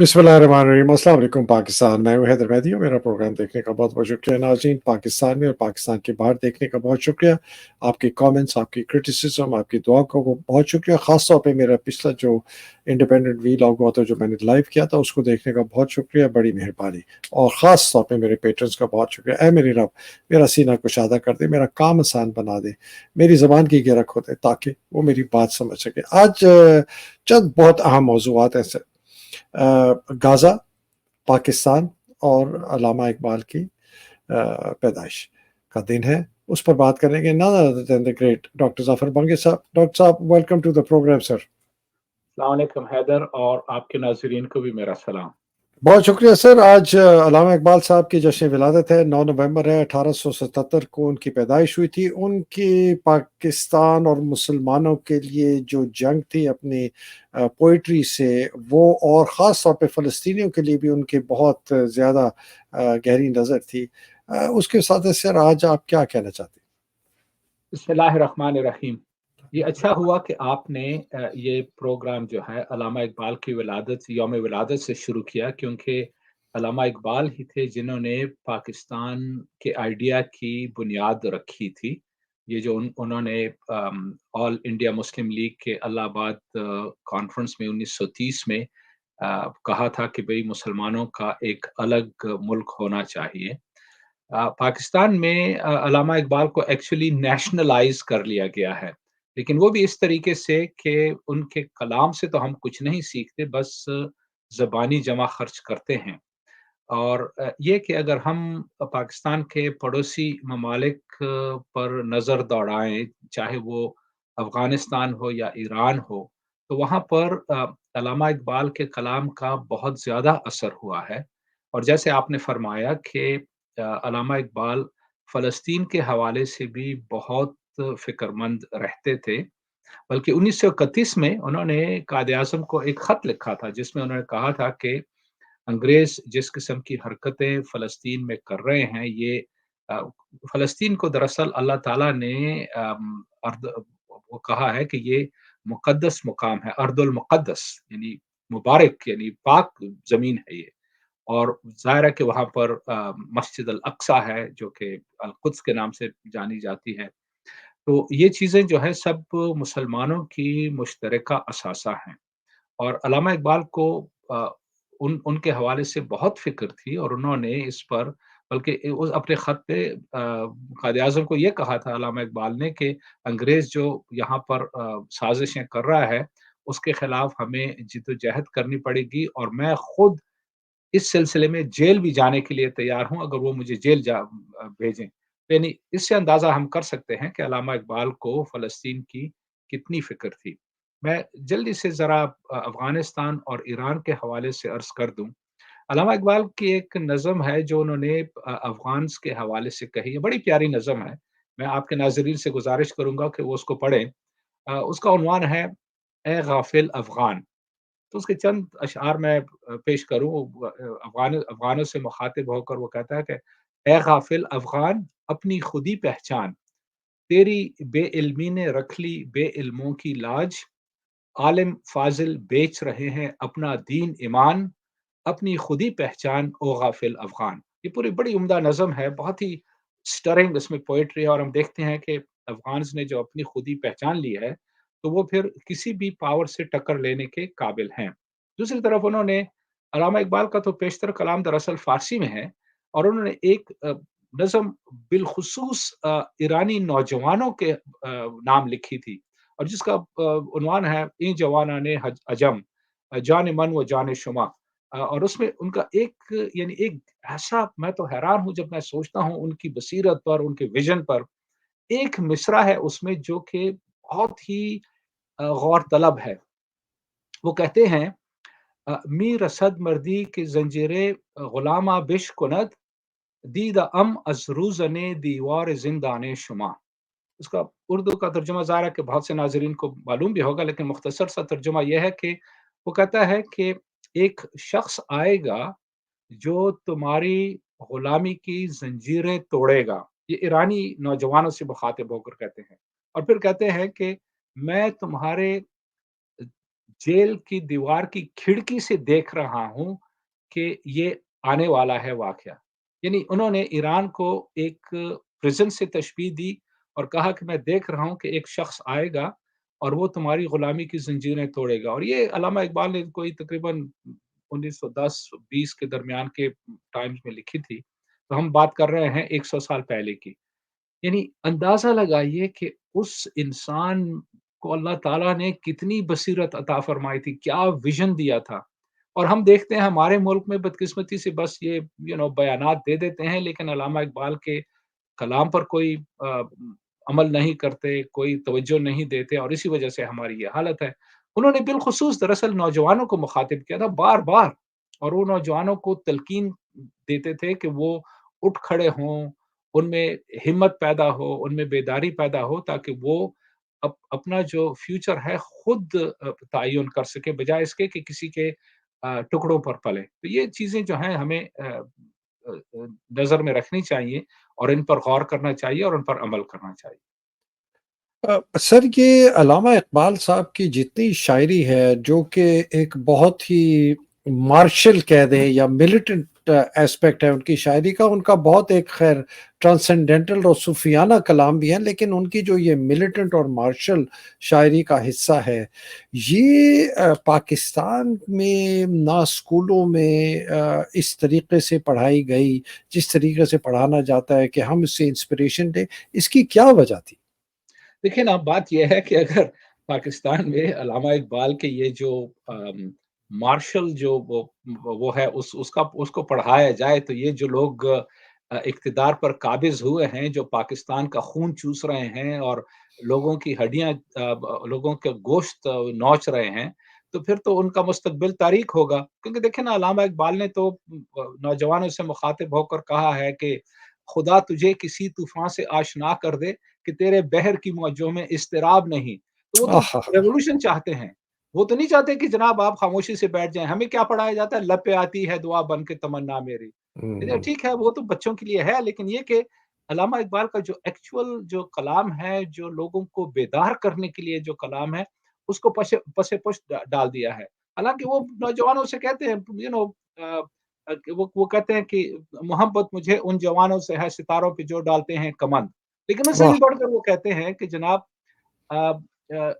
बिस्मिल्लाहिर्रहमानिर्रहीम। अस्सलाम वालेकुम पाकिस्तान। मैं हूँ हैदर मेहदी और मेरा प्रोग्राम देखने का बहुत-बहुत शुक्रिया नाज़रीन। पाकिस्तान में और पाकिस्तान के बाहर देखने का बहुत शुक्रिया। आपके कमेंट्स, आपकी क्रिटिसिज़्म, आपकी दुआ को बहुत शुक्रिया। ख़ास तौर पे मेरा पिछला जो इंडिपेंडेंट व्लॉग हुआ था, जो मैंने लाइव किया था, उसको देखने का बहुत शुक्रिया, बड़ी मेहरबानी। और ख़ास तौर पे मेरे पेट्रन्स का बहुत शुक्रिया। ऐ मेरे रब, मेरा सीना कुशादा कर दे, मेरा काम आसान बना दे, मेरी ज़बान की गिरा खोले ताकि वो मेरी बात समझ सके। आज चंद बहुत अहम मौज़ूआत हैं गाज़ा, पाकिस्तान और अल्लामा इकबाल की पैदाइश का दिन है। उस पर बात करेंगे none other than the great doctor Zafar Bangi साहब। डॉक्टर साहब, welcome to the programme sir. अस्सलाम वालेकुम हैदर और आपके नाज़रीन को भी मेरा सलाम। बहुत शुक्रिया सर। आज अल्लामा इकबाल साहब की जश्न विलादत है, 9 नवंबर है। 1877 को उनकी पैदाइश हुई थी। उनकी पाकिस्तान और मुसलमानों के लिए जो जंग थी अपनी पोइट्री से, वो और ख़ास तौर पे फ़लस्तीनियों के लिए भी उनकी बहुत ज़्यादा गहरी नज़र थी। उसके साथ सर आज आप क्या कहना चाहते हैं? बिस्मिल्लाहिर्रहमानिर्रहीम। ये अच्छा हुआ कि आपने ये प्रोग्राम जो है अल्लामा इकबाल की विलादत यौम विलादत से शुरू किया, क्योंकि अल्लामा इकबाल ही थे जिन्होंने पाकिस्तान के आइडिया की बुनियाद रखी थी। ये जो उन्होंने ऑल इंडिया मुस्लिम लीग के इलाहाबाद कॉन्फ्रेंस में 1930 में कहा था कि भई मुसलमानों का एक अलग मुल्क होना चाहिए। पाकिस्तान में अल्लामा इकबाल को एक्चुअली नेशनलाइज़ कर लिया गया है। लेकिन वो भी इस तरीके से कि उनके कलाम से तो हम कुछ नहीं सीखते, बस ज़बानी जमा खर्च करते हैं। और ये कि अगर हम पाकिस्तान के पड़ोसी ममालिक पर नज़र दौड़ाएँ, चाहे वो अफ़गानिस्तान हो या ईरान हो, तो वहाँ पर अल्लामा इकबाल के कलाम का बहुत ज़्यादा असर हुआ है। और जैसे आपने फ़रमाया कि अल्लामा इकबाल फ़लस्तीन के हवाले से भी बहुत फ़िक्रमंद रहते थे। बल्कि 1931 में उन्होंने कायद-ए-आज़म को एक ख़त लिखा था, जिसमें उन्होंने कहा था कि अंग्रेज़ जिस किस्म की हरकतें फ़लस्तीन में कर रहे हैं, ये अ, फ़लस्तीन को दरअसल अल्लाह ताला ने अर्द वो कहा है कि ये मुक़द्दस मुक़ाम है, अर्दुल मुक़द्दस, यानी मुबारक, यानी पाक ज़मीन है ये। और ज़ाहिर है कि वहाँ पर मस्जिद अल-अक़सा है, जो कि अल-कुद्स के नाम से जानी जाती है। तो ये चीज़ें जो है सब मुसलमानों की मुश्तरका असासा हैं। और अल्लामा इकबाल को अ, उन उनके हवाले से बहुत फ़िक्र थी और उन्होंने इस पर, बल्कि उस अपने ख़त पे कायद-ए-आज़म को ये कहा था अल्लामा इकबाल ने कि अंग्रेज़ जो यहाँ पर साज़िशें कर रहा है, उसके खिलाफ़ हमें जिद्दोजहद करनी पड़ेगी और मैं खुद इस सिलसिले में जेल भी जाने के लिए तैयार हूँ, अगर वो मुझे जेल भेजें। यानी इससे अंदाज़ा हम कर सकते हैं कि अल्लामा इकबाल को फ़लस्तीन की कितनी फ़िक्र थी। मैं जल्दी से ज़रा अफ़गानिस्तान और ईरान के हवाले से अर्ज़ कर दूँ। अल्लामा इकबाल की एक नज़्म है जो उन्होंने अफ़गान्स के हवाले से कही है, बड़ी प्यारी नज़्म है। मैं आपके नाज़रीन से गुज़ारिश करूँगा कि वो उसको पढ़ें। उसका उन्वान है, ए गाफ़िल अफ़गान। तो उसके चंद अशआर मैं पेश करूँ। अफ़गानों से मुख़ातिब होकर वो कहता है कि ए गाफ़िल अफ़गान, अपनी खुदी पहचान, तेरी बेइल्मी ने रख ली बेइल्मों की लाज, आलिम फ़ाज़िल बेच रहे हैं अपना दीन ईमान, अपनी खुदी पहचान ओ गाफ़िल अफ़गान। ये पूरी बड़ी उम्दा नज़्म है, बहुत ही स्टरिंग इसमें पोएट्री है और हम देखते हैं कि अफ़गान्स ने जो अपनी खुदी पहचान ली है, तो वो फिर किसी भी पावर से टक्कर लेने के काबिल हैं। दूसरी तरफ उन्होंने अल्लामा इकबाल का तो पेशतर कलाम दरअसल फ़ारसी में है और उन्होंने एक नज़्म बिलख़ुसूस ईरानी नौजवानों के नाम लिखी थी और जिसका उन्वान है, "ए जवानाने अजम, जान मन व जान शुमा"। और उसमें उनका एक, यानी एक ऐसा, मैं तो हैरान हूँ जब मैं सोचता हूँ उनकी बसीरत पर, उनके विज़न पर। एक मिसरा है उसमें जो कि बहुत ही गौर तलब है। वो कहते हैं, मी रसद मर्दी की ज़ंजीरे गुलामा बिश कुनद, दीद अम अज़ रूज़ने दीवार ज़िंदाने शुमा। उसका उर्दू का तर्जुमा ज़ाहिर है कि बहुत से नाज़रीन को मालूम भी होगा, लेकिन मुख्तसर सा तर्जुमा ये है कि वो कहता है कि एक शख्स आएगा जो तुम्हारी गुलामी की ज़ंजीरें तोड़ेगा। ये ईरानी नौजवानों से मुखातिब होकर कहते हैं। और फिर कहते हैं कि मैं तुम्हारे जेल की दीवार की खिड़की से देख रहा हूँ कि ये आने वाला है वाक़या। यानी उन्होंने ईरान को एक प्रिज़न से तशबीह दी और कहा कि मैं देख रहा हूँ कि एक शख़्स आएगा और वो तुम्हारी गुलामी की ज़ंजीरें तोड़ेगा। और ये अल्लामा इक़बाल ने कोई तकरीबन 1910-20 के दरमियान के टाइम्स में लिखी थी। तो हम बात कर रहे हैं 100 साल पहले की। यानी अंदाज़ा लगाइए कि उस इंसान को अल्लाह ताला ने कितनी बसीरत अता फ़रमाई थी, क्या विज़न दिया था। और हम देखते हैं हमारे मुल्क में बदकिस्मती से बस ये बयानात दे देते हैं, लेकिन अल्लामा इक़बाल के कलाम पर कोई अमल नहीं करते, कोई तवज्जो नहीं देते और इसी वजह से हमारी ये हालत है। उन्होंने बिलख़ुसूस दरअसल नौजवानों को मुख़ातिब किया था बार-बार और वो नौजवानों को तलकीन देते थे कि वो उठ खड़े हों, उनमें हिम्मत पैदा हो, उनमें बेदारी पैदा हो ताकि वो अपना जो फ्यूचर है खुद तयन कर सकें बजाए इसके कि किसी के टुकड़ों पर पले। तो ये चीज़ें जो हैं हमें नज़र में रखनी चाहिए और इन पर गौर करना चाहिए और उन पर अमल करना चाहिए। सर ये अल्लामा इकबाल साहब की जितनी शायरी है जो कि एक बहुत ही मार्शल कह दें या मिलिटेंट एस्पेक्ट है उनकी शायरी का, उनका बहुत एक खैर ट्रांसेंडेंटल और सूफियाना कलाम भी है, लेकिन उनकी जो ये मिलिटेंट और मार्शल शायरी का हिस्सा है, ये पाकिस्तान में ना स्कूलों में इस तरीके से पढ़ाई गई, जिस तरीके से पढ़ाना जाता है कि हम इससे इंस्पिरेशन लें, इसकी क्या वजह थी? देखिए ना, बात ये है कि अगर पाकिस्तान में अल्लामा इक़बाल के ये जो मार्शल जो वो है उसको पढ़ाया जाए तो ये जो लोग इक़्तिदार पर काबिज़ हुए हैं, जो पाकिस्तान का खून चूस रहे हैं और लोगों की हड्डियाँ लोगों का गोश्त नोच रहे हैं, तो फिर तो उनका मुस्तक़बिल तारीक होगा। क्योंकि देखिए ना, अल्लामा इक़बाल ने तो नौजवानों से मुख़ातिब होकर कहा है कि खुदा तुझे किसी तूफ़ान से आशना कर दे कि तेरे बहर की मौजों में इज़्तिराब नहीं। तो वो तो आहा! रेवोल्यूशन चाहते हैं। वो तो नहीं चाहते कि जनाब आप खामोशी से बैठ जाएँ। हमें क्या पढ़ाया जाता है, लब पे आती है दुआ बन के तमन्ना मेरी। चलिए हुँ, ठीक है, वो तो बच्चों के लिए है, लेकिन ये कि अल्लामा इक़बाल का जो एक्चुअल जो कलाम है, जो लोगों को बेदार करने के लिए जो कलाम है, उसको पसे-पुश डाल दिया है। हालाँकि वो नौजवानों से कहते हैं अ वो कहते हैं कि मोहब्बत मुझे उन जवानों से है सितारों पे जो डालते हैं कमंद। लेकिन उससे वाह! भी बढ़कर वो कहते हैं कि जनाब अ अ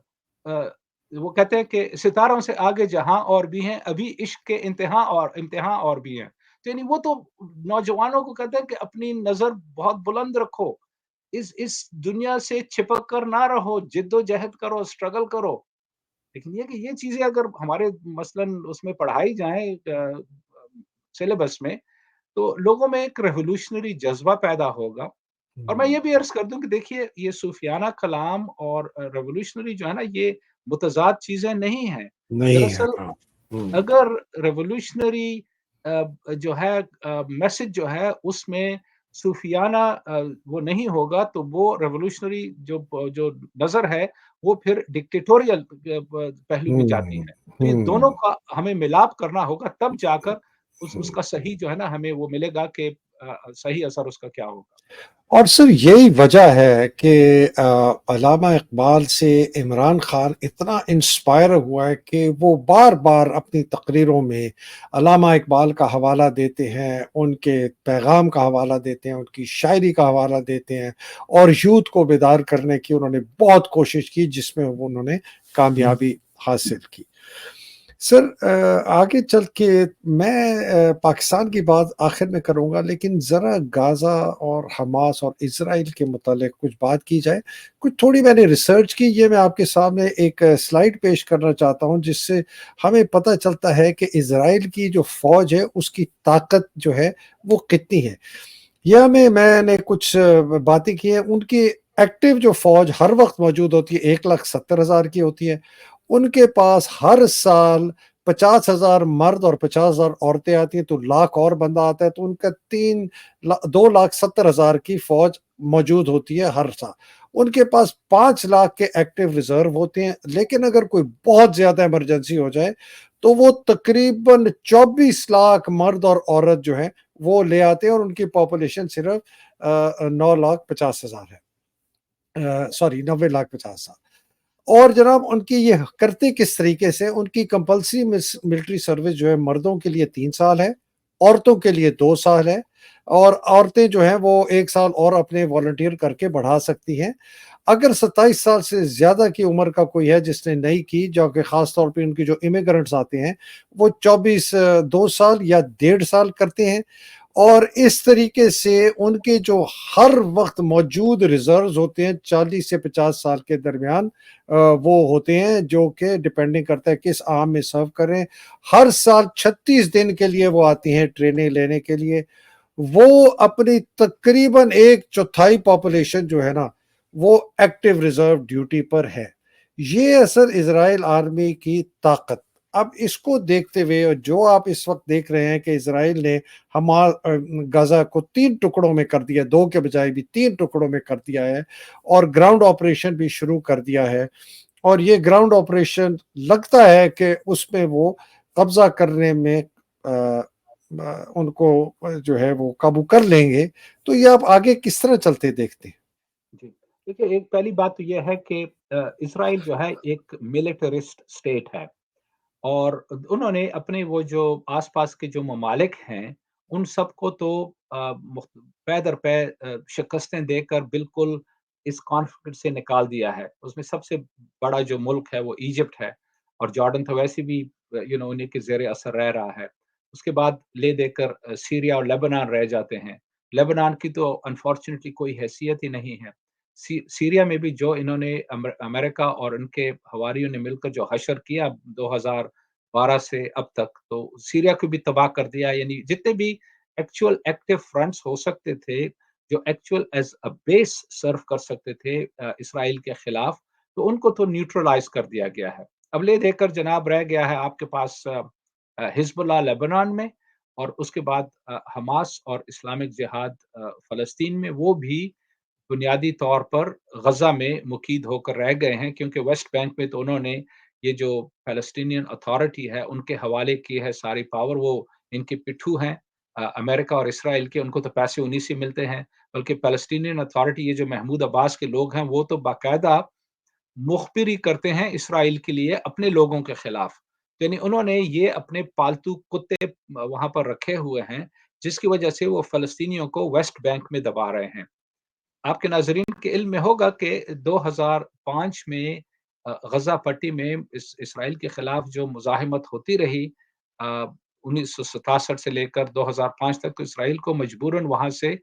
अ, वो कहते हैं कि सितारों से आगे जहाँ और भी हैं, अभी इश्क के इम्तिहान और भी हैं। तो यानी वो तो नौजवानों को कहते हैं कि अपनी नज़र बहुत बुलंद रखो। इस दुनिया से चिपक कर ना रहो, जिद्दोजहद करो, स्ट्रगल करो। लेकिन ये कि ये चीज़ें अगर हमारे मसलन उसमें पढ़ाई जाएँ सिलेबस में, तो लोगों में एक रिवॉल्यूशनरी जज़्बा पैदा होगा। और मैं हुँ, ये भी अर्ज़ कर दूँ कि देखिए ये सूफ़ियाना कलाम और रिवॉल्यूशनरी जो है ना, ये मुतज़ाद चीज़ें नहीं हैं। नहीं है, दरअसल हाँ। हुँ, अगर रिवॉल्यूशनरी जो है मैसेज जो है उसमें सूफ़ियाना वो नहीं होगा तो वो रिवॉल्यूशनरी जो नज़र है वो फिर डिक्टेटोरियल पहलू में जाती हुँ, है। तो ये दोनों हुँ। का हमें मिलाप करना होगा तब जाकर उसका सही जो है ना हमें वो मिलेगा कि सही असर उसका क्या होगा। और सर यही वजह है कि अल्लामा इकबाल से इमरान खान इतना इंस्पायर हुआ है कि वो बार-बार अपनी तकरीरों में अल्लामा इकबाल का हवाला देते हैं, उनके पैगाम का हवाला देते हैं, उनकी शायरी का हवाला देते हैं और यूथ को बेदार करने की उन्होंने बहुत कोशिश की जिसमें वो उन्होंने कामयाबी हासिल की। सर आगे चल के मैं पाकिस्तान की बात आखिर में करूँगा, लेकिन ज़रा गाज़ा और हमास और इज़राइल के मुतालिक कुछ बात की जाए। कुछ थोड़ी मैंने रिसर्च की, ये मैं आपके सामने एक स्लाइड पेश करना चाहता हूँ, जिससे हमें पता चलता है कि इज़राइल की जो फ़ौज है, उसकी ताकत जो है, वो कितनी है। या मैंने कुछ बातें की हैं, उनकी एक्टिव जो फ़ौज हर वक़्त मौजूद होती है, 1,70,000 की होती है। उनके पास हर साल 50,000 मर्द और 50,000 औरतें आती हैं, तो लाख और बंदा आता है, तो उनका 2,70,000 की फ़ौज मौजूद होती है हर साल। उनके पास 5 लाख के एक्टिव रिज़र्व होते हैं, लेकिन अगर कोई बहुत ज़्यादा इमरजेंसी हो जाए, तो वो तकरीबन 24 लाख मर्द और औरत जो हैं, वो ले आते हैं और उनकी पॉपुलेशन सिर्फ़ 9,50,000 है। सॉरी 90,50,000। اور جناب ان کی یہ کرتے کس طریقے سے، ان کی کمپلسری ملٹری سروس جو ہے مردوں کے لیے 3 سال ہے، عورتوں کے لیے 2 سال ہے، اور عورتیں جو ہیں وہ 1 سال اور اپنے والنٹیئر کر کے بڑھا سکتی ہیں۔ اگر 27 سال سے زیادہ کی عمر کا کوئی ہے جس نے نہیں کی، جو کہ خاص طور پہ ان کی جو امیگرنٹس آتے ہیں وہ 2 سال یا 1.5 سال کرتے ہیں، اور اس طریقے سے ان کے جو ہر وقت موجود ریزروز ہوتے ہیں 40 سے 50 سال کے درمیان وہ ہوتے ہیں، جو کہ ڈپینڈنگ کرتا ہے کس عام میں سرو کریں۔ ہر سال 36 دن کے لیے وہ آتی ہیں ٹریننگ لینے کے لیے۔ وہ اپنی تقریباً 1/4 پاپولیشن جو ہے نا وہ ایکٹیو ریزرو ڈیوٹی پر ہے۔ یہ اثر اسرائیل آرمی کی طاقت۔ اب اس کو دیکھتے ہوئے، اور جو آپ اس وقت دیکھ رہے ہیں کہ اسرائیل نے غزہ کو 3 ٹکڑوں میں کر دیا، 2 کے بجائے بھی 3 ٹکڑوں میں کر دیا ہے، اور گراؤنڈ آپریشن بھی شروع کر دیا ہے، اور یہ گراؤنڈ آپریشن لگتا ہے کہ اس میں وہ قبضہ کرنے میں ان کو جو ہے وہ قابو کر لیں گے۔ تو یہ آپ آگے کس طرح چلتے دیکھتے ہیں؟ جی دیکھیے، ایک پہلی بات تو یہ ہے کہ اسرائیل جو ہے ایک ملٹرسٹ اسٹیٹ ہے، اور انہوں نے اپنے وہ جو آس پاس کے جو ممالک ہیں ان سب کو تو پے در پے شکستیں دے کر بالکل اس کانفلکٹ سے نکال دیا ہے۔ اس میں سب سے بڑا جو ملک ہے وہ ایجپٹ ہے، اور جارڈن تو ویسے بھی انہیں کے زیر اثر رہ رہا ہے۔ اس کے بعد لے دے کر سیریا اور لیبنان رہ جاتے ہیں۔ لیبنان کی تو انفارچونیٹلی کوئی حیثیت ہی نہیں ہے۔ سیریا میں بھی جو انہوں نے امریکہ اور ان کے حواریوں نے مل کر جو حشر کیا 2012 سے اب تک، تو سیریا کو بھی تباہ کر دیا۔ یعنی جتنے بھی ایکچوئل ایکٹیو فرنٹس ہو سکتے تھے، جو ایکچوئل ایز اے بیس سرو کر سکتے تھے اسرائیل کے خلاف، تو ان کو تو نیوٹرلائز کر دیا گیا ہے۔ اب لے دے کر جناب رہ گیا ہے آپ کے پاس حزب اللہ لیبنان میں، اور اس کے بعد حماس اور اسلامک جہاد فلسطین میں، وہ بھی بنیادی طور پر غزہ میں مقید ہو کر رہ گئے ہیں، کیونکہ ویسٹ بینک میں تو انہوں نے یہ جو فلسطینین اتھارٹی ہے ان کے حوالے کی ہے ساری پاور۔ وہ ان کے پٹھو ہیں امریکہ اور اسرائیل کے، ان کو تو پیسے انہی سے ملتے ہیں۔ بلکہ فلسطینین اتھارٹی، یہ جو محمود عباس کے لوگ ہیں، وہ تو باقاعدہ مخبری کرتے ہیں اسرائیل کے لیے اپنے لوگوں کے خلاف۔ یعنی انہوں نے یہ اپنے پالتو کتے وہاں پر رکھے ہوئے ہیں، جس کی وجہ سے وہ فلسطینیوں کو ویسٹ بینک میں دبا رہے ہیں۔ آپ کے ناظرین کے علم میں ہوگا کہ 2005 میں غزہ پٹی میں اسرائیل کے خلاف جو مزاحمت ہوتی رہی 1967 سے لے کر 2005 تک، تو اسرائیل کو مجبوراً وہاں سے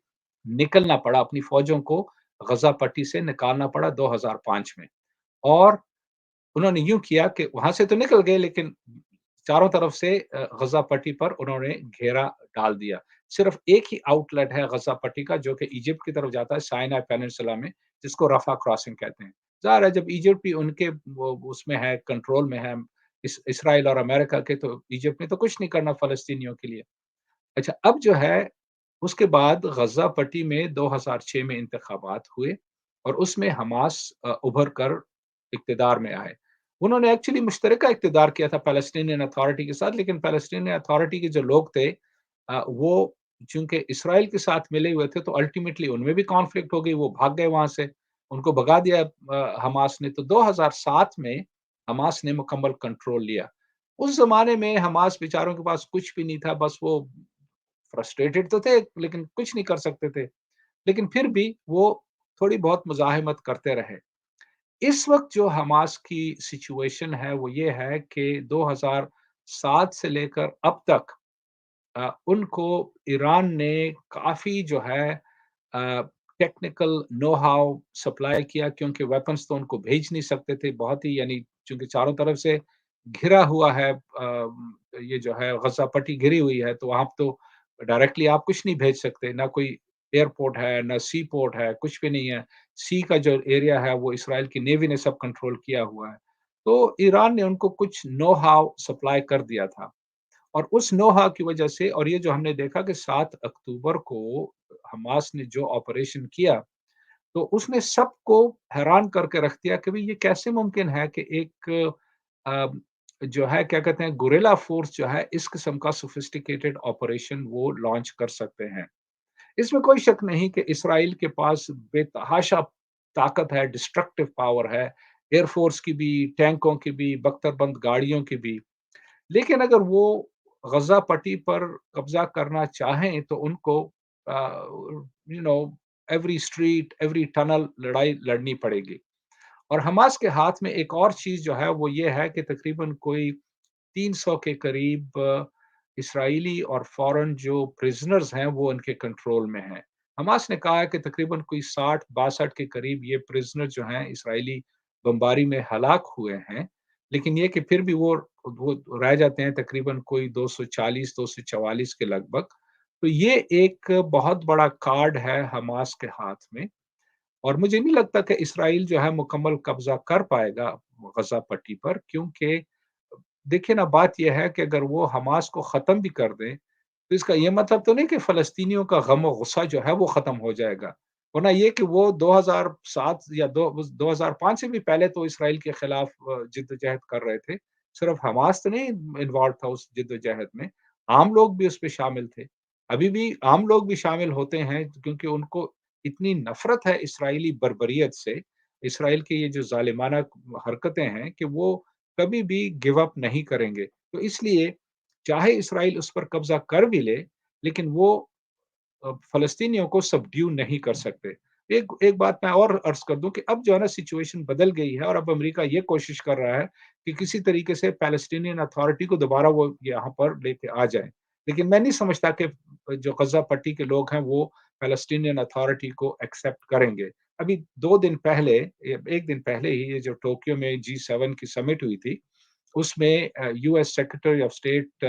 نکلنا پڑا، اپنی فوجوں کو غزہ پٹی سے نکالنا پڑا 2005 میں۔ اور انہوں نے یوں کیا کہ وہاں سے تو نکل گئے، لیکن چاروں طرف سے غزہ پٹی پر انہوں نے گھیرا ڈال دیا۔ صرف ایک ہی آؤٹ لیٹ ہے غزہ پٹی کا، جو کہ ایجپٹ کی طرف جاتا ہے سائنائی پیننسولا میں، جس کو رفح کراسنگ کہتے ہیں۔ ظاہر ہے جب ایجپٹ بھی ان کے اس میں ہے، کنٹرول میں ہے اسرائیل اور امریکہ کے، تو ایجپٹ نے تو کچھ نہیں کرنا فلسطینیوں کے لیے۔ اچھا، اب جو ہے اس کے بعد غزہ پٹی میں 2006 میں انتخابات ہوئے، اور اس میں حماس ابھر کر اقتدار میں آئے۔ انہوں نے ایکچولی مشترکہ اقتدار کیا تھا فلسطینین اتھارٹی کے ساتھ، لیکن فلسطینین اتھارٹی کے جو لوگ تھے وہ چونکہ اسرائیل کے ساتھ ملے ہوئے تھے، تو الٹیمیٹلی ان میں بھی کانفلکٹ ہو گئی، وہ بھاگ گئے وہاں سے، ان کو بھگا دیا حماس نے۔ تو 2007 میں حماس نے مکمل کنٹرول لیا۔ اس زمانے میں حماس بیچاروں کے پاس کچھ بھی نہیں تھا، بس وہ فرسٹریٹڈ تو تھے لیکن کچھ نہیں کر سکتے تھے، لیکن پھر بھی وہ تھوڑی بہت مزاحمت کرتے رہے۔ اس وقت جو حماس کی سچویشن ہے وہ یہ ہے کہ 2007 سے لے کر اب تک ان کو ایران نے کافی جو ہے ٹیکنیکل نو ہاؤ سپلائی کیا، کیونکہ ویپنز تو ان کو بھیج نہیں سکتے تھے، بہت ہی یعنی چونکہ چاروں طرف سے گھرا ہوا ہے یہ جو ہے غزہ پٹی گھری ہوئی ہے، تو وہاں تو ڈائریکٹلی آپ کچھ نہیں بھیج سکتے، نہ کوئی ایئرپورٹ ہے نہ سی پورٹ ہے، کچھ بھی نہیں ہے۔ سی کا جو ایریا ہے وہ اسرائیل کی نیوی نے سب کنٹرول کیا ہوا ہے۔ تو ایران نے ان کو کچھ نو ہاؤ سپلائی کر دیا تھا، اور اس نو ہاؤ کی وجہ سے، اور یہ جو ہم نے دیکھا کہ 7 اکتوبر کو حماس نے جو آپریشن کیا، تو اس نے سب کو حیران کر کے رکھ دیا کہ یہ کیسے ممکن ہے کہ ایک جو ہے کیا کہتے ہیں گوریلا فورس جو ہے اس قسم کا سوفسٹیکیٹڈ آپریشن وہ لانچ کر سکتے ہیں۔ اس میں کوئی شک نہیں کہ اسرائیل کے پاس بے تحاشا طاقت ہے، ڈسٹرکٹیو پاور ہے، एयर फोर्स की भी, टैंकों की भी, बख्तरबंद गाड़ियों की भी। लेकिन अगर वो गज़ा पट्टी पर कब्ज़ा करना चाहें तो उनको you know every street, every tunnel लड़ाई लड़नी पड़ेगी। और हमास के हाथ में एक और चीज़ जो है वो ये है कि तकरीबन कोई 300 के करीब इस्राएली और फ़ॉरेन जो प्रिज़नर्स हैं वो उनके कंट्रोल में हैं। हमास ने कहा है कि तकरीबन कोई 60-62 के करीब ये प्रिज़नर जो हैं इस्राएली बमबारी में हलाक हुए हैं। लेकिन ये कि फिर भी वो रह जाते हैं तकरीबन कोई 240-244 के लगभग। तो ये एक बहुत बड़ा कार्ड है हमास के हाथ में। और मुझे नहीं लगता कि इसराइल जो है मुकम्मल कब्ज़ा कर पाएगा गज़ा पट्टी पर, क्योंकि देखिए ना, बात ये है कि अगर वो हमास को ख़त्म भी कर दें, तो इसका ये मतलब तो नहीं कि फ़लस्तीनियों का गम और गुस्सा जो है वो ख़त्म हो जाएगा। वरना ये कि वो 2007 या 2005 से भी पहले तो इसराइल के खिलाफ जिद्दोजहद कर रहे थे। सिर्फ़ हमास तो नहीं इन्वॉल्व था उस जिद्दोजहद में, आम लोग भी उसमें शामिल थे। अभी भी आम लोग भी शामिल होते हैं क्योंकि उनको इतनी नफ़रत है इसराइली बर्बरियत से, इसराइल की ये जो ज़ालिमाना हरकतें हैं कि वो कभी भी गिव अप नहीं करेंगे। तो इसलिए चाहे इसराइल उस पर कब्ज़ा कर भी ले, लेकिन वो फ़लस्तीनियों को सबड्यू नहीं कर सकते। एक एक बात मैं और अर्ज़ कर दूँ कि अब जो है ना सिचुएशन बदल गई है और अब अमेरिका ये कोशिश कर रहा है कि किसी तरीके से पैलेस्टीनियन अथॉरिटी को दोबारा वो यहाँ पर लेके आ जाएँ। लेकिन मैं नहीं समझता कि जो गज़ा पट्टी के लोग हैं वो पैलेस्टीनियन अथॉरिटी को एक्सेप्ट करेंगे। अभी 2 दिन पहले 1 दिन पहले ही ये जो टोक्यो में G7 की समिट हुई थी, उसमें US secretary of state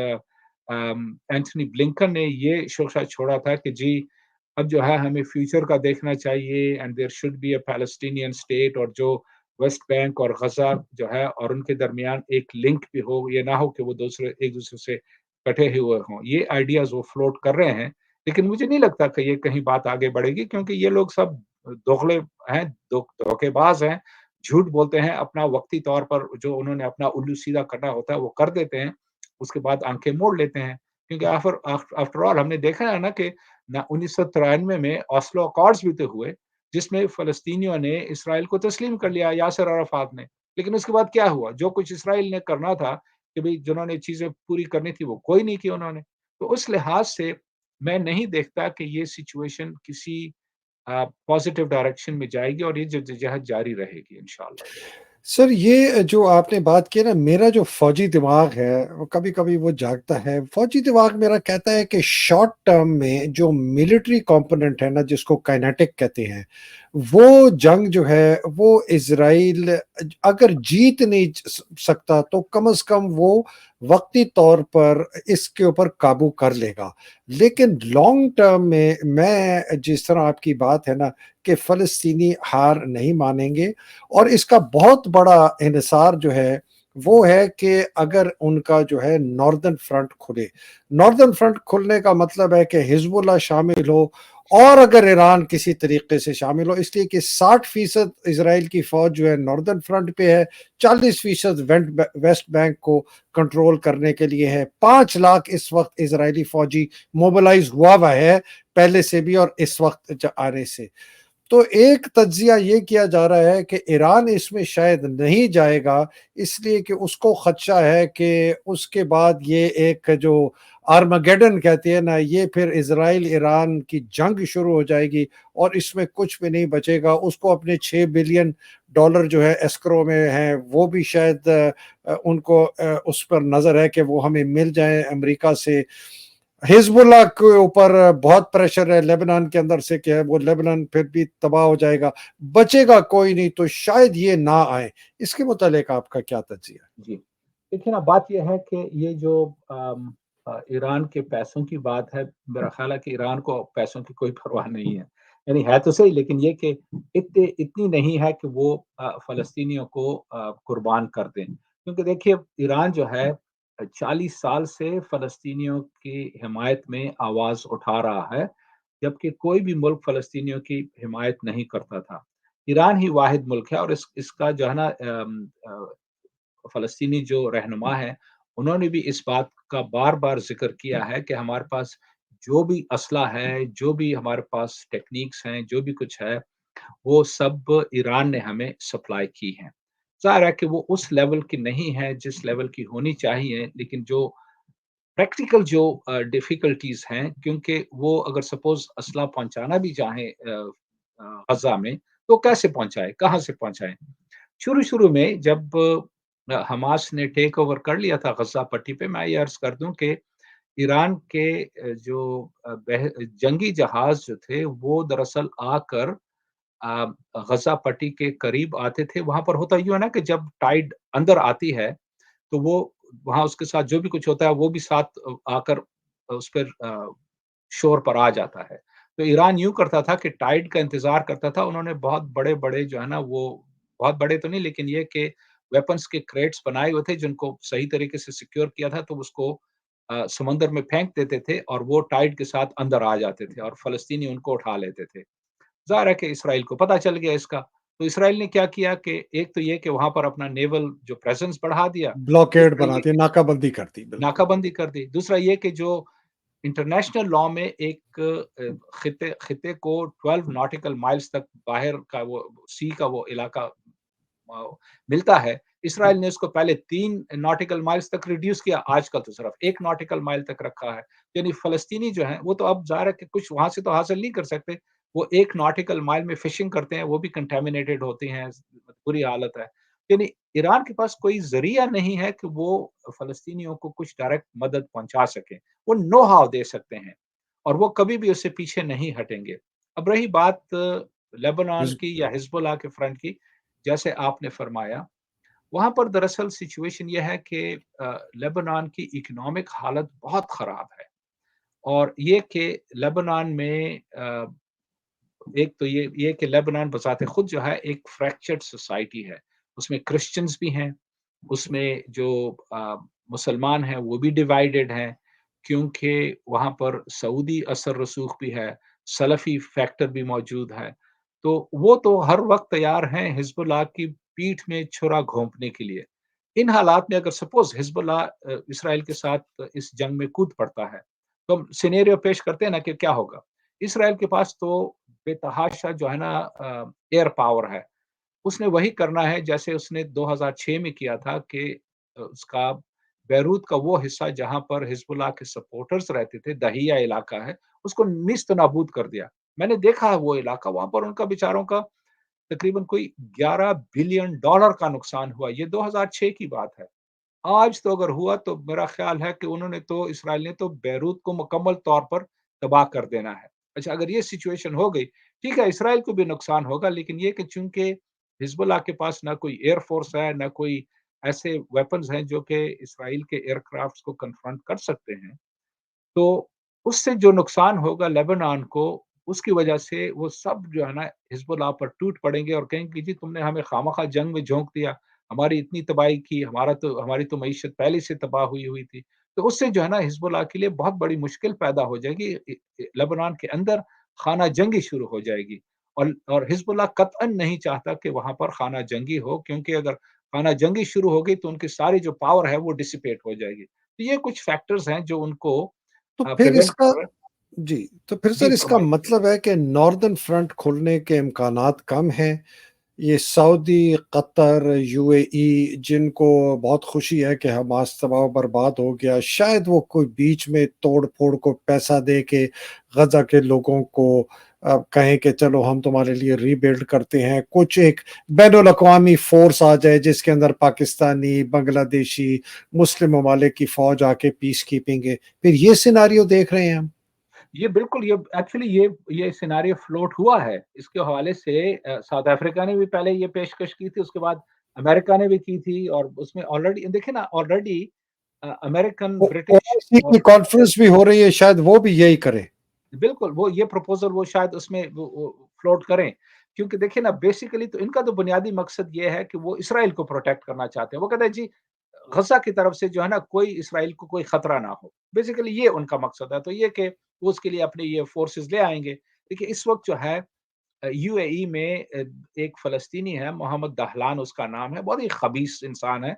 Anthony Blinken ने ये शोषा छोड़ा था कि जी, अब जो है हमें फ्यूचर का देखना चाहिए and there should be a Palestinian state, और जो वेस्ट बैंक और गजा जो है और उनके दरमियान एक लिंक भी हो, ये ना हो कि वो दूसरे एक दूसरे से कटे हुए हों। ये आइडियाज वो फ्लोट कर रहे हैं, लेकिन मुझे नहीं लगता कि ये कहीं बात आगे बढ़ेगी, क्योंकि ये लोग सब दोगले हैं, धोखेबाज हैं, झूठ बोलते हैं, अपना वक्ती तौर पर जो उन्होंने अपना उल्लू सीधा करना होता है वो कर देते हैं, उसके बाद आंखें मोड़ लेते हैं। क्योंकि आफ्टर ऑल हमने देखा है ना कि ना 1993 में ऑस्लो अकॉर्ड्स भी तो हुए, जिसमें फ़लस्तीनियों ने इसराइल को तस्लीम कर लिया, यासिर अराफ़ात ने। लेकिन उसके बाद क्या हुआ? जो कुछ इसराइल ने करना था कि भई जिन्होंने चीज़ें पूरी करनी थी, वो कोई नहीं की उन्होंने। तो उस लिहाज से मैं नहीं देखता कि ये सिचुएशन किसी पॉज़िटिव डायरेक्शन में जाएगी और ये जद्दोजहद जारी रहेगी इंशाअल्लाह। सर, ये जो आपने बात की ना, मेरा जो फ़ौजी दिमाग है, वो कभी-कभी वो जागता है। फ़ौजी दिमाग मेरा कहता है कि शॉर्ट टर्म में जो मिलिट्री कंपोनेंट है ना, जिसको काइनेटिक कहते हैं, वो जंग जो है, वो इज़राइल अगर जीत नहीं सकता, तो कम से कम वो वक़्ती तौर पर इसके ऊपर काबू कर लेगा। लेकिन लॉन्ग टर्म में मैं जिस तरह आपकी बात है ना कि फ़लस्तीनी हार नहीं मानेंगे, और इसका बहुत बड़ा इन्हिसार जो है, वो है कि अगर उनका जो है नॉर्दर्न फ्रंट खुले। नॉर्दर्न फ्रंट खुलने का मतलब है कि हिज़्बुल्लाह शामिल हो, और अगर ईरान किसी तरीके से शामिल हो, इसलिए कि 60% इज़राइल की फ़ौज जो है नॉर्दर्न फ्रंट पे है, 40% वेस्ट बैंक को कंट्रोल करने के लिए है। 5 लाख इस वक़्त इज़राइली फ़ौजी मोबिलाइज़ हुआ है, पहले से भी और इस वक़्त आने से। तो एक तज्जिया ये किया जा रहा है कि ईरान इसमें शायद नहीं जाएगा, इसलिए कि उसको खदशा है कि उसके बाद ये एक जो आर्मागेडन कहते हैं ना, ये फिर इज़राइल ईरान की जंग शुरू हो जाएगी और इसमें कुछ भी नहीं बचेगा। उसको अपने $6 बिलियन जो है एस्क्रो में हैं, वो भी शायद उनको उस पर नज़र है कि वो हमें मिल जाएँ अमेरिका से। हिजबुल्लाह के ऊपर बहुत प्रेशर है लेबनान के अंदर से, क्या है वो लेबनान फिर भी तबाह हो जाएगा, बचेगा कोई नहीं, तो शायद ये ना आए। इसके मुतालिक आपका क्या तज्जिया है? जी। देखिए ना, बात ये है कि ये जो ईरान के पैसों की बात है, मेरा ख़्याल है कि ईरान को पैसों की कोई परवाह नहीं है। यानी है तो सही, लेकिन ये कि इतनी नहीं है कि वो फ़लस्तीनियों को कुर्बान कर दें। क्योंकि देखिए, ईरान जो है 40 साल से फ़लस्तीनियों की हिमायत में आवाज़ उठा रहा है, जबकि कोई भी मुल्क फ़लस्तीनियों की हिमायत नहीं करता था। ईरान ही वाहिद मुल्क है, और इसका जो है ना फ़लस्तीनी जो रहनुमा हैं, उन्होंने भी इस बात का बार-बार ज़िक्र किया है कि हमारे पास जो भी असला है, जो भी हमारे पास टेक्निक्स हैं, जो भी कुछ है, वो सब ईरान ने हमें सप्लाई की हैं। ظاہر ہے کہ وہ اس لیول کی نہیں ہے جس لیول کی ہونی چاہیے، لیکن جو پریکٹیکل جو ڈیفیکلٹیز ہیں، کیونکہ وہ اگر سپوز اسلحہ پہنچانا بھی چاہیں غزہ میں، تو کیسے پہنچائے، کہاں سے پہنچائیں؟ شروع میں جب حماس نے ٹیک اوور کر لیا تھا غزہ پٹی پہ، میں یہ عرض کر دوں کہ ایران کے جو جنگی جہاز جو تھے وہ دراصل آ کر آ، غزہ پٹی کے قریب آتے تھے۔ وہاں پر ہوتا یوں ہے نا کہ جب ٹائڈ اندر آتی ہے تو وہ وہاں اس کے ساتھ جو بھی کچھ ہوتا ہے وہ بھی ساتھ آ کر اس پر شور پر آ جاتا ہے۔ تو ایران یوں کرتا تھا کہ ٹائڈ کا انتظار کرتا تھا۔ انہوں نے بہت بڑے-بڑے جو ہے نا وہ بہت بڑے تو نہیں لیکن یہ کہ ویپنز کے کریٹس بنائے ہوئے تھے جن کو صحیح طریقے سے سیکیور کیا تھا تو اس کو سمندر میں پھینک دیتے تھے اور وہ ٹائڈ کے ساتھ اندر آ جاتے تھے اور فلسطینی ان کو اٹھا لیتے تھے۔ ظاہر ہے کہ اسرائیل کو پتہ چل گیا اس کا، تو اسرائیل نے کیا کیا کہ ایک تو یہ کہ وہاں پر اپنا نیول جو پریزنس بڑھا دیا، بلاکیڈ دوسرا یہ بناتی ہے، کہ ناکہ بندی کرتی بالکل۔ ناکہ بندی کر دی، دوسرا یہ کہ جو انٹرنیشنل لا میں ایک خطے کو 12 ناٹیکل مائلز تک باہر کا وہ سی کا وہ علاقہ آ، ملتا ہے، اسرائیل نے اس کو پہلے 3 ناٹیکل مائلز تک ریڈیوس کیا، آج کل تو صرف 1 ناٹیکل مائل تک رکھا ہے۔ یعنی فلسطینی جو ہیں وہ تو اب ظاہر ہے کہ کچھ وہاں سے تو حاصل نہیں کر سکتے، وہ 1 ناٹیکل مائل میں فشنگ کرتے ہیں، وہ بھی کنٹامینیٹڈ ہوتے ہیں، بری حالت ہے۔ یعنی ایران کے پاس کوئی ذریعہ نہیں ہے کہ وہ فلسطینیوں کو کچھ ڈائریکٹ مدد پہنچا سکیں، وہ نو ہاؤ دے سکتے ہیں اور وہ کبھی بھی اس سے پیچھے نہیں ہٹیں گے۔ اب رہی بات لیبنان حزب کی یا حزب اللہ کے فرنٹ کی، جیسے آپ نے فرمایا، وہاں پر دراصل سچویشن یہ ہے کہ لیبنان کی اکنامک حالت بہت خراب ہے اور یہ کہ لیبنان میں ایک تو یہ کہ لیبنان بذات خود جو ہے ایک فریکچرڈ سوسائٹی ہے، اس میں کرسچنز بھی ہیں، اس میں جو مسلمان ہیں وہ بھی ڈیوائیڈڈ ہیں، کیونکہ وہاں پر سعودی اثر رسوخ بھی ہے، سلفی فیکٹر بھی موجود ہے، تو وہ تو ہر وقت تیار ہیں حزب اللہ کی پیٹھ میں چھرا گھونپنے کے لیے۔ ان حالات میں اگر سپوز حزب اللہ اسرائیل کے ساتھ اس جنگ میں کود پڑتا ہے تو ہم سینیریو پیش کرتے ہیں نا کہ کیا ہوگا۔ اسرائیل کے پاس تو بے تحاشا جو ہے نا ایئر پاور ہے، اس نے وہی کرنا ہے جیسے اس نے 2006 میں کیا تھا کہ اس کا بیروت کا وہ حصہ جہاں پر حزب اللہ کے سپورٹرز رہتے تھے، دہیہ علاقہ ہے، اس کو نیست و نابود کر دیا۔ میں نے دیکھا ہے وہ علاقہ، وہاں پر ان کا بیچاروں کا تقریباً کوئی $11 بلین کا نقصان ہوا، یہ 2006 کی بات ہے۔ آج تو اگر ہوا تو میرا خیال ہے کہ انہوں نے تو اسرائیل نے تو بیروت کو مکمل طور پر تباہ کر دینا ہے۔ اچھا اگر یہ سچویشن ہو گئی، ٹھیک ہے اسرائیل کو بھی نقصان ہوگا لیکن یہ کہ چونکہ حزب اللہ کے پاس نہ کوئی ایئر فورس ہے، نہ کوئی ایسے ویپنز ہیں جو کہ اسرائیل کے ایئر کرافٹس کو کنفرنٹ کر سکتے ہیں، تو اس سے جو نقصان ہوگا لیبنان کو، اس کی وجہ سے وہ سب جو ہے نا حزب اللہ پر ٹوٹ پڑیں گے اور کہیں گے جی تم نے ہمیں خواہ جنگ میں جھونک دیا، ہماری اتنی تباہی کی، ہماری تو معیشت پہلے سے تباہ ہوئی تھی۔ تو اس سے جو ہے نا حزب اللہ کے لیے بہت بڑی مشکل پیدا ہو جائے گی، لیبنان کے اندر خانہ جنگی شروع ہو جائے گی اور حزب اللہ قطعاً نہیں چاہتا کہ وہاں پر خانہ جنگی ہو، کیونکہ اگر خانہ جنگی شروع ہو گئی تو ان کی ساری جو پاور ہے وہ ڈسپیٹ ہو جائے گی۔ تو یہ کچھ فیکٹرز ہیں جو ان کو تو پھر اس پریونٹ کا کر رہے ہیں۔ جی، تو پھر جی سر اس کا فرمائیے۔ مطلب ہے کہ ناردرن فرنٹ کھلنے کے امکانات کم ہیں۔ یہ سعودی، قطر، یو اے ای جن کو بہت خوشی ہے کہ حماس تباہ و برباد ہو گیا، شاید وہ کوئی بیچ میں توڑ پھوڑ کو پیسہ دے کے غزہ کے لوگوں کو کہیں کہ چلو ہم تمہارے لیے ری بلڈ کرتے ہیں، کچھ ایک بین الاقوامی فورس آ جائے جس کے اندر پاکستانی، بنگلہ دیشی، مسلم ممالک کی فوج آ کے پیس کیپنگ ہے، پھر یہ سیناریو دیکھ رہے ہیں ہم؟ یہ بالکل یہ ایکچولی یہ سیناریو فلوٹ ہوا ہے اس کے حوالے سے ساؤتھ افریقہ نے بھی پہلے یہ پیشکش کی تھی، اس کے بعد امریکہ نے بھی کی تھی اور اس میں آلریڈی دیکھیں نا آلریڈی امریکن، برٹش اوائسی اور کی کانفرنس بھی ہو رہی ہے، شاید وہ بھی یہی کرے۔ بالکل وہ یہ پروپوزل وہ شاید اس میں فلوٹ کریں، کیونکہ دیکھیں نا بیسیکلی تو ان کا تو بنیادی مقصد یہ ہے کہ وہ اسرائیل کو پروٹیکٹ کرنا چاہتے ہیں۔ وہ کہتے ہیں جی غزہ کی طرف سے جو ہے نا کوئی اسرائیل کو کوئی خطرہ نہ ہو، بیسیکلی یہ ان کا مقصد ہے، تو یہ کہ وہ اس کے لیے اپنے یہ فورسز لے آئیں گے۔ دیکھیے اس وقت جو ہے یو اے ای میں ایک فلسطینی ہے محمد دہلان اس کا نام ہے، بہت ہی خبیث انسان ہے،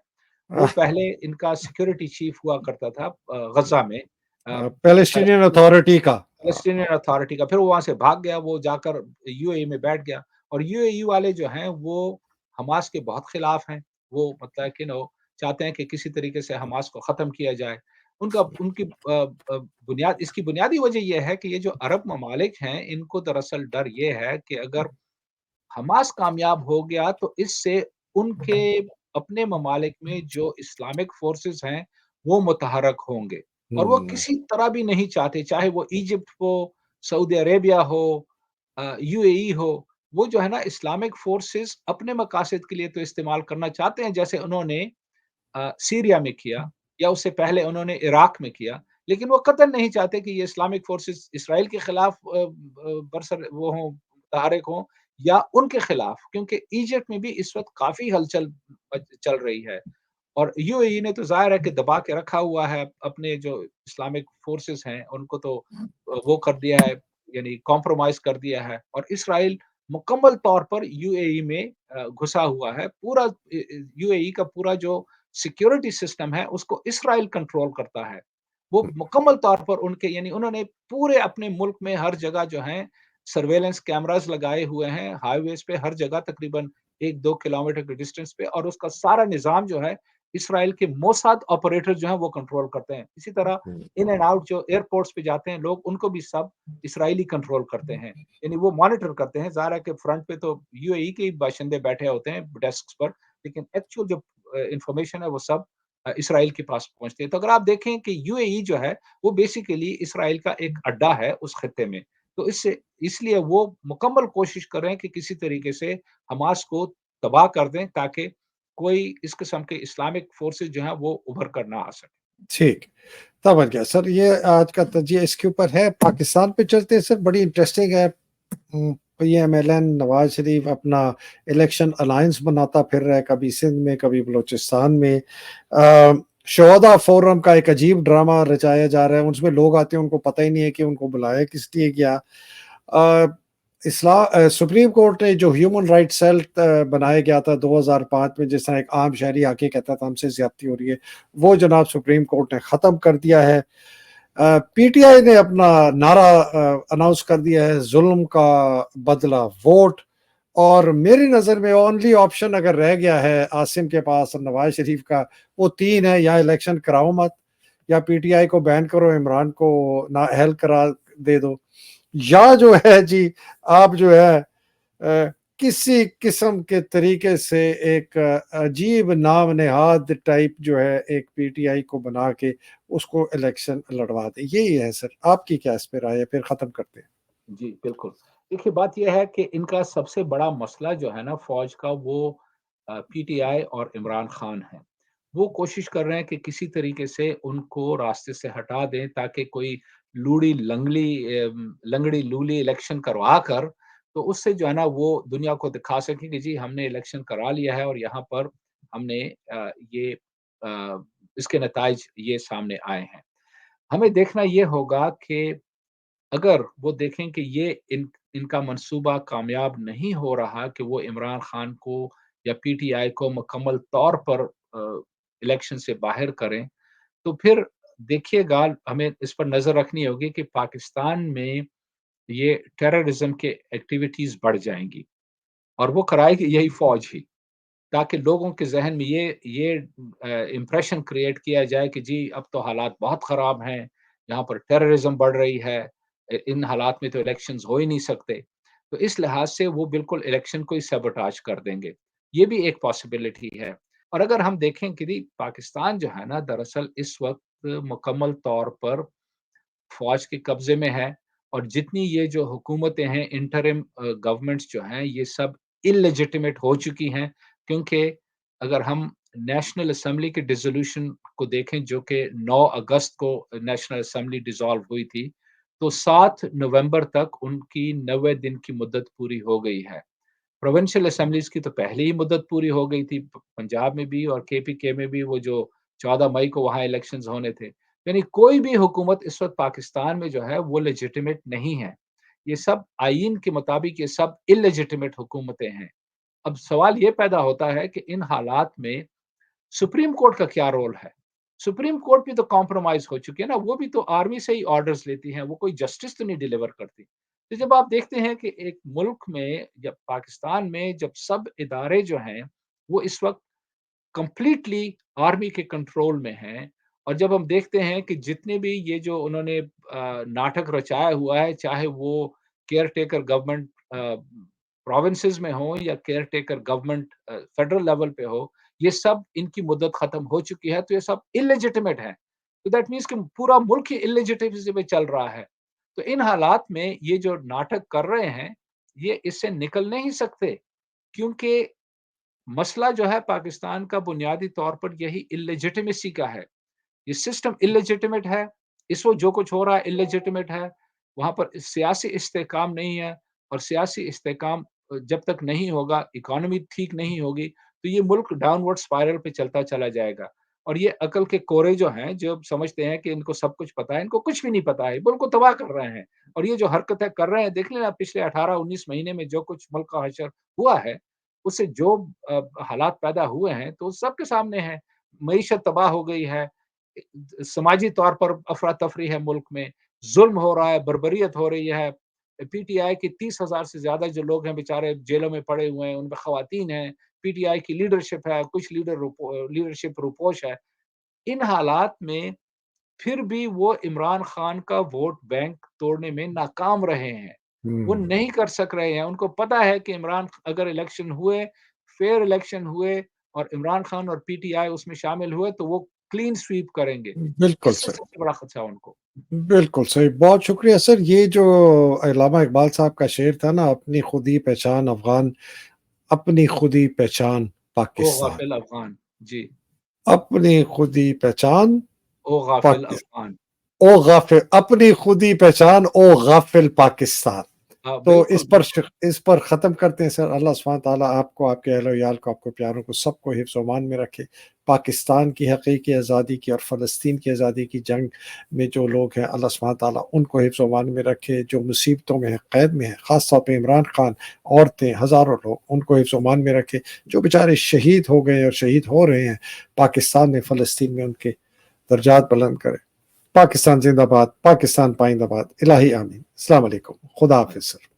وہ پہلے ان کا سیکورٹی چیف ہوا کرتا تھا غزہ میں، پیلسٹینین اتھارٹی کا۔ فلسطینین اتھارٹی کا، پھر وہ وہاں سے بھاگ گیا، وہ جا کر یو اے ای میں بیٹھ گیا اور یو اے ای والے جو ہیں وہ حماس کے بہت خلاف ہیں، وہ मतलब है कि चाहते हैं कि किसी तरीके से हमास को ख़त्म किया जाए। उनकी बुनियाद इसकी बुनियादी वजह ये है कि ये जो अरब ममालिक हैं, इनको दरअसल डर ये है कि अगर हमास कामयाब हो गया तो इससे उनके अपने ममालिक में जो इस्लामिक फ़ोर्सेस हैं, वो मुतहर्रक होंगे और वो हुँ, किसी तरह भी नहीं चाहते, चाहे वो इजिप्ट हो, सऊदी अरेबिया हो, यूएई हो, वो जो है ना इस्लामिक फ़ोर्सेस अपने मकासद के लिए तो इस्तेमाल करना चाहते हैं, जैसे उन्होंने सीरिया में किया या उससे पहले उन्होंने इराक में किया, लेकिन वो कतई नहीं चाहते कि ये इस्लामिक फ़ोर्सेस इसराइल के खिलाफ बरसर वो हों, मुतहर्रिक हों या उनके खिलाफ, क्योंकि इजिप्ट में भी इस वक़्त काफ़ी हलचल चल रही है और यूएई ने तो ज़ाहिर है कि दबा के रखा हुआ है अपने जो इस्लामिक फ़ोर्सेस हैं, उनको तो वो कर दिया है, यानी कॉम्प्रोमाइज़ कर दिया है और इसराइल मुकम्मल तौर पर यूएई में घुसा हुआ है। पूरा यूएई का पूरा जो सिक्योरिटी सिस्टम है, उसको इसराइल कंट्रोल करता है। वो हुँ, मुकम्मल तौर पर उनके यानी उन्होंने पूरे अपने मुल्क में हर जगह जो है सर्वेलेंस कैमराज़ लगाए हुए हैं, हाइवेज़ पे हर जगह तकरीबन 1-2 किलोमीटर के डिस्टेंस पे और उसका सारा निज़ाम जो है, इसराइल के मोसाद ऑपरेटर जो हैं वो कंट्रोल करते हैं। इसी तरह हुँ, इन एंड आउट जो एयरपोर्ट्स पे जाते हैं लोग, उनको भी सब इसराइली कंट्रोल करते हैं। यानी वो मॉनिटर करते हैं, ज़ाहिर है कि फ्रंट पे तो यूएई के ही बाशिंदे बैठे होते हैं डेस्क्स पर, लेकिन एक्चुअल जो इन्फॉर्मेशन है वो सब इसराइल के पास पहुँचती है। तो अगर आप देखें कि यूएई जो है, वो बेसिकली इसराइल का एक अड्डा है उस खित्ते में। तो इसलिए वो मुकम्मल कोशिश कर रहे हैं कि किसी तरीके से हमास को तबाह कर दें ताकि कोई इस किस्म के इस्लामिक फ़ोर्सेस जो हैं वो उभर कर ना आ सकें। ठीक। समझ गया सर, ये आज का तजिया इसके ऊपर है। पाकिस्तान पे चलते हैं सर, बड़ी इंटरेस्टिंग है। पीएमएलएन नवाज शरीफ अपना इलेक्शन अलायंस बनाता फिर रहा है, कभी सिंध में, कभी बलूचिस्तान में। शोहदा फोरम का एक अजीब ड्रामा रचाया जा रहा है, उसमें लोग आते हैं, उनको पता ही नहीं है कि उनको बुलाया किस लिए गया। सुप्रीम कोर्ट ने जो ह्यूमन राइट सेल बनाया गया था 2005 में, जिस तरह एक आम शहरी आके कहता था हमसे ज्यादती हो रही है, वो जनाब सुप्रीम कोर्ट ने ख़त्म कर दिया है। पीटीआई ने अपना नारा अनाउंस कर दिया है, जुल्म का बदला वोट। और मेरी नज़र में ओनली ऑप्शन अगर रह गया है आसिम के पास और नवाज शरीफ का, वो तीन है: या इलेक्शन कराओ मत, या पीटीआई को बैन करो, इमरान को ना अहल करा दे दो, या जो है जी आप जो है किसी किस्म के तरीके से एक अजीब नाम नेहाद टाइप जो है एक पीटीआई को बना के उसको इलेक्शन लड़वा दे। यही है सर, आपकी क्या इस पे राय है? फिर खत्म करते हैं। जी, बिल्कुल। देखिए, बात ये है कि इनका सबसे बड़ा मसला जो है ना फ़ौज का वो पीटीआई और इमरान खान हैं। वो कोशिश कर रहे हैं कि किसी तरीके से उनको रास्ते से हटा दें ताकि कोई लंगड़ी-लूली इलेक्शन करवा कर, तो उससे जो है ना वो दुनिया को दिखा सकें कि जी हमने इलेक्शन करा लिया है और यहाँ पर हमने ये इसके नताइज ये सामने आए हैं। हमें देखना ये होगा कि अगर वो देखें कि ये इनका मंसूबा कामयाब नहीं हो रहा कि वो इमरान खान को या पीटीआई को मुकम्मल तौर पर इलेक्शन से बाहर करें, तो फिर देखिएगा हमें इस पर नज़र रखनी होगी कि पाकिस्तान में ये टेररिज़्म के एक्टिविटीज़ बढ़ जाएँगी और वो कराएगी यही फ़ौज ही, ताकि लोगों के ज़हन में ये इम्प्रेशन क्रिएट किया जाए कि जी अब तो हालात बहुत ख़राब हैं, यहाँ पर टेररिज़्म बढ़ रही है, इन हालात में तो इलेक्शंस हो ही नहीं सकते। तो इस लिहाज से वो बिल्कुल इलेक्शन को ही सैबोटाज कर देंगे। ये भी एक पॉसिबिलिटी है और अगर हम देखें कि पाकिस्तान जो है ना दरअसल इस वक़्त मुकम्मल तौर पर फ़ौज के कब्ज़े में है और जितनी ये जो हुकूमतें हैं इंटरिम गवर्नमेंट्स जो हैं ये सब इल्लेजिटिमेट हो चुकी हैं क्योंकि अगर हम नेशनल असेंबली के डिसोल्यूशन को देखें जो कि 9 अगस्त को नेशनल असेंबली डिसॉल्व हुई थी, तो 7 नवंबर तक उनकी 90 दिन की मुद्दत पूरी हो गई है। प्रोविंशियल असेंबलीज़ की तो पहले ही मुद्दत पूरी हो गई थी, पंजाब में भी और केपीके में भी वो जो 14 मई को वहाँ इलेक्शंस होने थे। यानी कोई भी हुकूमत इस वक़्त पाकिस्तान में जो है वो लेजिटिमेट नहीं है। ये सब आईन के मुताबिक ये सब इल्लेजिटिमेट हुकूमतें हैं। अब सवाल ये पैदा होता है कि इन हालात में सुप्रीम कोर्ट का क्या रोल है? सुप्रीम कोर्ट भी तो कॉम्प्रोमाइज़ हो चुकी है ना, वो भी तो आर्मी से ही ऑर्डर्स लेती है, वो कोई जस्टिस तो नहीं डिलीवर करती। तो जब आप देखते हैं कि एक मुल्क में जब पाकिस्तान में जब सब इदारे जो हैं, वो इस वक़्त कंप्लीटली आर्मी के कंट्रोल में हैं। और जब हम देखते हैं कि जितने भी ये जो उन्होंने नाटक रचाया हुआ है, चाहे वो केयरटेकर गवर्नमेंट प्रोविंसेस में हो या केयरटेकर गवर्नमेंट फेडरल लेवल पे हो, ये सब इनकी मुद्दत खत्म हो चुकी है, तो ये सब इलेजिटिमेट है। तो दैट मीन्स कि पूरा मुल्क ही इलेजिटिमेसी में चल रहा है। तो इन हालात में ये जो नाटक कर रहे हैं, ये इससे निकल नहीं सकते, क्योंकि मसला जो है पाकिस्तान का बुनियादी तौर पर यही इलेजिटिमेसी का है। ये सिस्टम इलेजिटिमेट है, इस वक़्त जो कुछ हो रहा है इलेजिटिमेट है, वहाँ पर सियासी इस्तेहकाम नहीं है, और सियासी इस्तेहकाम जब तक नहीं होगा, इकॉनमी ठीक नहीं होगी, तो ये मुल्क डाउनवर्ड स्पाइरल पे चलता चला जाएगा। और ये अकल के कोरे जो हैं, जो समझते हैं कि इनको सब कुछ पता है, इनको कुछ भी नहीं पता है, मुल्क को तबाह कर रहे हैं। और ये जो हरकतें कर रहे हैं, देख लेना पिछले 18-19 महीने में जो कुछ मुल्क का हशर हुआ है, उससे जो हालात पैदा हुए हैं, तो सबके सामने हैं। मईशत तबाह हो गई है, समाजी तौर पर अफरा-तफरी है मुल्क में, ज़ुल्म हो रहा है, बर्बरियत हो रही है। पीटीआई के 30,000 से ज़्यादा जो लोग हैं बेचारे जेलों में पड़े हुए हैं, उनमें ख़वातीन हैं, पीटीआई की लीडरशिप है, कुछ लीडरशिप रूपोश है। इन हालात में फिर भी वो इमरान खान का वोट बैंक तोड़ने में नाकाम रहे हैं। वो हम्म, नहीं कर सक रहे हैं, उनको पता है कि इमरान अगर इलेक्शन हुए, फेयर इलेक्शन हुए और इमरान खान और पीटीआई उसमें शामिल हुए, तो वो क्लीन स्वीप करेंगे। बिल्कुल इससे सही, सबसे बड़ा खदशा उनको। बिल्कुल सही। बहुत शुक्रिया सर। ये जो अल्लामा इकबाल साहब का शेर था ना, अपनी खुदी पहचान अफगान, अपनी खुदी पहचान ओ पाकिस्तान, गाफिल अफ़गान। जी, अपनी खुदी पहचान ओ गाफिल पाकि अफ़गान। ओ गाफिल, अपनी खुदी पहचान ओ गाफिल पाकिस्तान। हाँ, तो बिल्कुल, बिल्कुल। इस पर ख़त्म करते हैं सर। अल्लाह सुब्हान ताला आपको, आपके अहल-ओ-याल को, आपको प्यारों को, सबको हिफ्ज़-ओ-अमान में रखे। पाकिस्तान की हकीकी आज़ादी की और फ़लस्तीन की आज़ादी की जंग में जो लोग हैं, अल्लाह सुब्हान ताला उनको हिफ्ज़-ओ-अमान में रखे। जो मुसीबतों में हैं, क़ैद में हैं, ख़ास तौर पे इमरान खान, औरतें, हज़ारों लोग, उनको हिफ्ज़-ओ-अमान में रखे। जो बेचारे शहीद हो गए और शहीद हो रहे हैं पाकिस्तान में, फ़लस्तीन में, उनके दर्जात बुलंद करे। पाकिस्तान ज़िंदाबाद, पाकिस्तान पाइंदाबाद। इलाही आमीन। अस्सलाम वालेकुम। खुदा हाफ़िज़ सर।